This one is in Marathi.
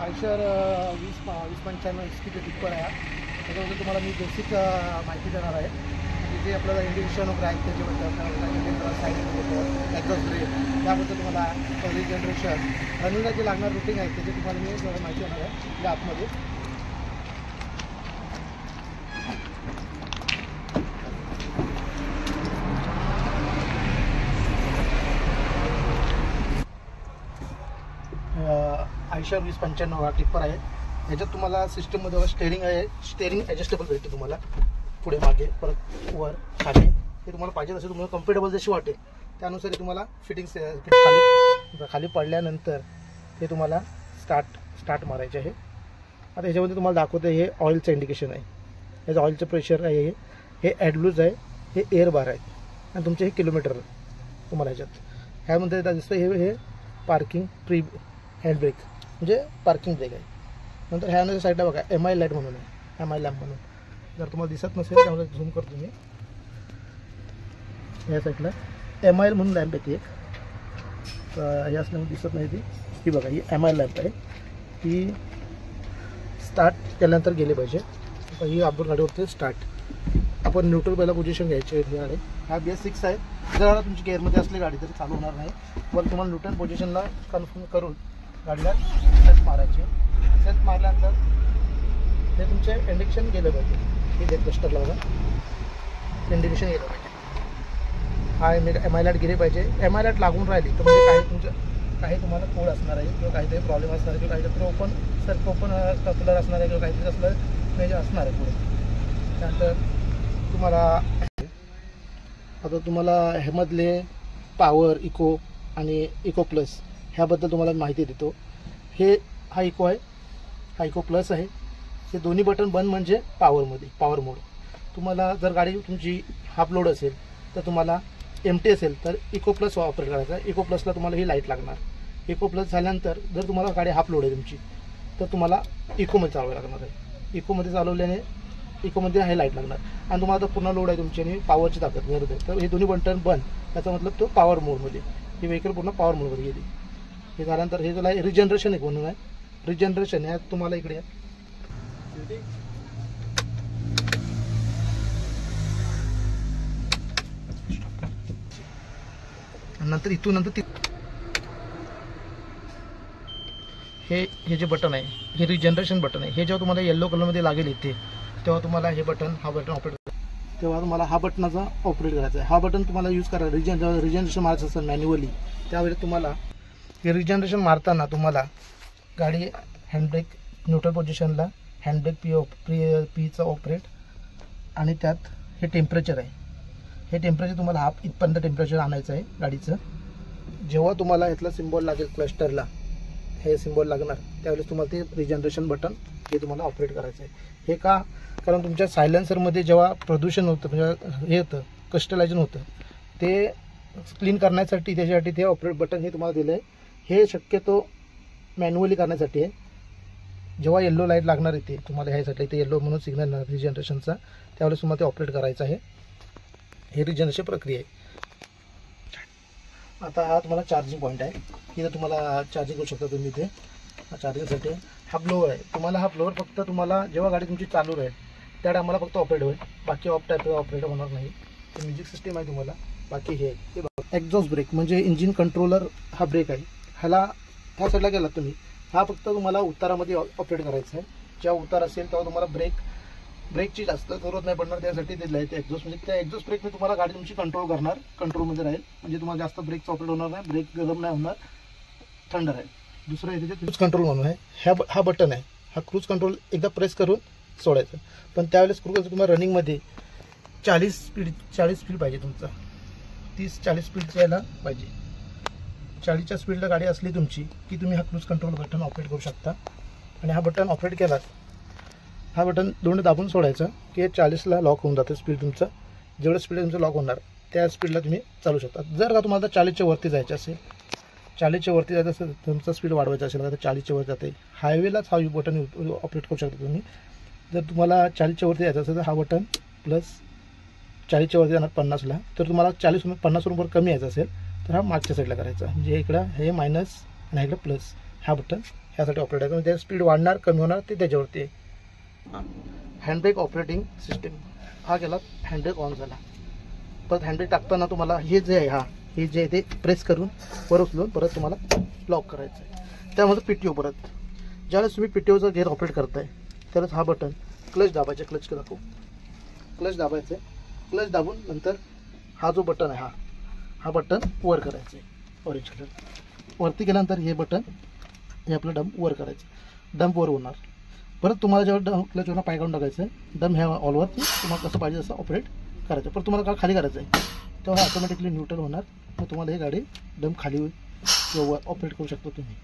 आयशर 2095 HP टिप्पर आहे. त्याच्याबद्दल तुम्हाला मी बेसिक माहिती देणार आहे. म्हणजे जे आपल्याला इंडिकेशन वगैरे आहेत त्याच्याबद्दल साईड एक्झॉस्ट ब्रेक त्याबद्दल तुम्हाला रिजनरेशन रनिंगला जे लागणार रुटीन आहे त्याची तुम्हाला मी माहिती देणार आहे या ॲपमध्ये. आयशर 2095 हा टिप्पर आहे. याच्यात तुम्हाला सिस्टममध्ये स्टेअरिंग आहे. स्टेअरिंग ॲडजस्टेबल भेटते तुम्हाला, पुढे मागे परत वर खाली. हे तुम्हाला पाहिजे तसे तुम्हाला कम्फर्टेबल जशी वाटेल त्यानुसार तुम्हाला फिटिंग्स खाली पडल्यानंतर हे तुम्हाला स्टार्ट मारायचे आहे. आता ह्याच्यामध्ये तुम्हाला दाखवतं हे ऑइलचं इंडिकेशन आहे. याचं ऑइलचं प्रेशर आहे, हे ॲडलूज आहे, हे एअर बार आहे आणि तुमचे हे किलोमीटर तुम्हाला ह्याच्यात ह्यामध्ये दिसतं. हे पार्किंग प्री हँड ब्रेक म्हणजे पार्किंग ब्रेक आहे. नंतर ह्यामध्ये साईडला बघा MI लाईट म्हणून आहे, MI लॅम्प म्हणून. जर तुम्हाला दिसत नसेल त्यामुळे झूम करतो मी. या साईडला MI म्हणून लॅम्प येते एक, तर हे असल्यामुळे दिसत नाही ती. ही बघा ही MI लॅम्प आहे. ही स्टार्ट केल्यानंतर गेले पाहिजे. ही आपण गाडीवरती स्टार्ट आपण न्यूट्रल पहिला पोझिशन घ्यायची आहे. गाडी हा BS6 आहे. जर तुमची गेअरमध्ये असली गाडी तरी चालू होणार नाही. पण तुम्हाला न्यूट्रल पोझिशनला कन्फर्म करून गाडीला सेल्फ मारायचे. सेल्फ मारल्यानंतर हे तुमचे इंडिकेशन गेलं पाहिजे. हे देत क्लस्टरला बघा इंडिकेशन गेलं पाहिजे. हा MI लाईट गेली पाहिजे. MI लाईट लागून राहिली तर म्हणजे काही तुम्हाला कोड असणार आहे किंवा काहीतरी प्रॉब्लेम असणार आहे किंवा काहीतरी सेल्फ ओपन कलर असणार आहे किंवा काहीतरी असलं मेजर असणार आहे पुढे. त्यानंतर तुम्हाला ह्यामधले पॉवर इको आणि इको प्लस ह्याबद्दल तुम्हाला माहिती देतो. हा इको आहे, हा इको प्लस आहे. हे दोन्ही बटन बंद म्हणजे पॉवर मोड. तुम्हाला जर गाडी तुमची हाफ लोड असेल तर तुम्हाला एमटी असेल तर इको प्लस ऑपरेट करायचा. इको प्लसला तुम्हाला ही लाईट लागणार. इको प्लस झाल्यानंतर जर तुम्हाला गाडी हाफ लोड आहे तुमची तर तुम्हाला इकोमध्ये चालवायला लागणार आहे. इकोमध्ये चालवल्याने इकोमध्ये हे लाईट लागणार. आणि तुम्हाला तर पूर्ण लोड आहे तुमची आणि पॉवरची ताकद गरज आहे तर हे दोन्ही बटन बंद. त्याचा मतलब तो पॉवर मोडमध्ये ही व्हेकल पूर्ण पॉवर मोडमध्ये गेली. हे झाल्यानंतर हे तुला रिजनरेशन एक म्हणून आहे. रिजनरेशन ह्या तुम्हाला इकडे नंतर इथून नंतर हे जे बटन आहे हे रिजनरेशन बटन आहे. हे जेव्हा तुम्हाला येलो कलरमध्ये लागेल इथे तेव्हा तुम्हाला हा बटन ऑपरेट तेव्हा तुम्हाला हा बटनाचा ऑपरेट करायचा आहे. हा बटन तुम्हाला यूज करा रिजनरेशन मारायचं असेल मॅन्युअली त्यावेळी तुम्हाला हे रिजनरेशन मारताना तुम्हाला गाडी हँडब्रेक न्यूट्रल पोझिशनला हँडब्रेक पीचा ऑपरेट आणि त्यात हे टेम्परेचर आहे. हे टेम्परेचर तुम्हाला हाफ इथपर्यंत टेम्परेचर आणायचं आहे गाडीचं. जेव्हा तुम्हाला यातला सिम्बॉल लागेल क्लस्टरला हे सिम्बॉल लागणार त्यावेळेस तुम्हाला ते रिजनरेशन बटन हे तुम्हाला ऑपरेट करायचं आहे. हे का कारण तुमच्या सायलेन्सरमध्ये जेव्हा प्रदूषण होतं म्हणजे हे होतं क्रिस्टलायझेशन होतं ते क्लीन करण्यासाठी त्याच्यासाठी ते ऑपरेट बटन हे तुम्हाला दिलं आहे. हे शक्यतो मॅन्युअली करण्यासाठी आहे. जेव्हा येल्लो लाईट लागणार येते तुम्हाला ह्यासाठी इथे येल्लो म्हणून सिग्नल येणार रिजनरेशनचा त्यावेळेस तुम्हाला ते ऑपरेट करायचं आहे. हे रिजनरेशन प्रक्रिया आहे. आता हा तुम्हाला चार्जिंग पॉईंट आहे. इथं तुम्हाला चार्जिंग करू शकता तुम्ही इथे. चार्जिंगसाठी हा ब्लोअर आहे. तुम्हाला हा ब्लोअर फक्त तुम्हाला जेव्हा गाडी तुमची चालू राहील त्या टायमाला फक्त ऑपरेट होईल. बाकी ऑफ टाईप ऑपरेट होणार नाही. ते म्युझिक सिस्टीम आहे तुम्हाला. बाकी हे बघा एक्झॉस्ट ब्रेक म्हणजे इंजिन कंट्रोलर हा ब्रेक आहे. ह्या साईडला गेला तुम्ही हा फक्त तुम्हाला उतारामध्ये ऑपरेट करायचा आहे. जेव्हा उतार असेल तेव्हा तुम्हाला ब्रेकची जास्त जरूरत नाही पडणार त्यासाठी दिलं आहे ते एक्झॉस्ट. म्हणजे त्या एक्झॉस्ट ब्रेकने तुम्हाला गाडी तुमची कंट्रोल करणार कंट्रोलमध्ये राहील. म्हणजे तुम्हाला जास्त ब्रेकचा ऑपरेट होणार नाही. ब्रेक गरम नाही होणार, थंड राहील. दुसरं आहे त्याच्यात क्रूज कंट्रोल म्हणून आहे. हा बटन आहे. हा क्रूज कंट्रोल एकदा प्रेस करून सोडायचं. पण त्यावेळेस क्रूज तुम्हाला रनिंगमध्ये 40 स्पीड पाहिजे तुमचा. 30-40 स्पीड यायला पाहिजे. 40च्या स्पीडला गाडी असली तुमची की तुम्ही हा क्रूज कंट्रोल बटन ऑपरेट करू शकता. आणि हा बटन ऑपरेट केलात हा बटन दोन दाबून सोडायचं की 40ला लॉक होऊन जातं स्पीड तुमचं. जेवढं स्पीड तुमचं लॉक होणार त्या स्पीडला तुम्ही चालू शकता. जर का तुम्हाला 40च्या वरती जायचं असेल 40च्या वरती जायचं असेल तुमचा स्पीड वाढवायचा असेल तर 40च्या वर जाते. हायवेलाच हा बटन ऑपरेट करू शकता तुम्ही. जर तुम्हाला 40च्या वरती जायचं असेल तर हा बटन प्लस 40च्या वरती जाणार 50ला. तर तुम्हाला 40-50 रुपये कमी यायचं असेल तर हा मागच्या साईडला करायचा. म्हणजे इकडं हे मायनस आणि इकडं प्लस. हा बटन ह्यासाठी ऑपरेट आहे. म्हणजे स्पीड वाढणार कमी होणार ते त्याच्यावरती आहे. हँडब्रेक ऑपरेटिंग सिस्टीम हा केला, हँडब्रेक ऑन झाला. परत हँडब्रेक टाकताना तुम्हाला हे जे आहे हे जे आहे ते प्रेस करून वर उचलून परत तुम्हाला लॉक करायचं आहे. त्यामध्ये PTO परत ज्यावेळेस तुम्ही PTOचा गिअर ऑपरेट करताय त्यावेळेस हा बटन क्लच दाबायचे, क्लच दाखवू, क्लच दाबायचं आहे. क्लच दाबून नंतर हा जो बटन आहे हा बटन वर करायचं आहे. ऑरेंज कलर वरती केल्यानंतर हे बटन हे आपलं डंप वर करायचं, डंप वर होणार. परत तुम्हाला जेव्हा क्लचवरनं पाय काढून टाकायचं आहे, डंप ह्या ऑलवर तुम्हाला कसं पाहिजे तसं ऑपरेट करायचं. पण तुम्हाला खाली करायचं आहे तेव्हा ऑटोमॅटिकली न्यूट्रल होणार. मग तुम्हाला ही गाडी डंप खाली किंवा ऑपरेट करू शकता तुम्ही.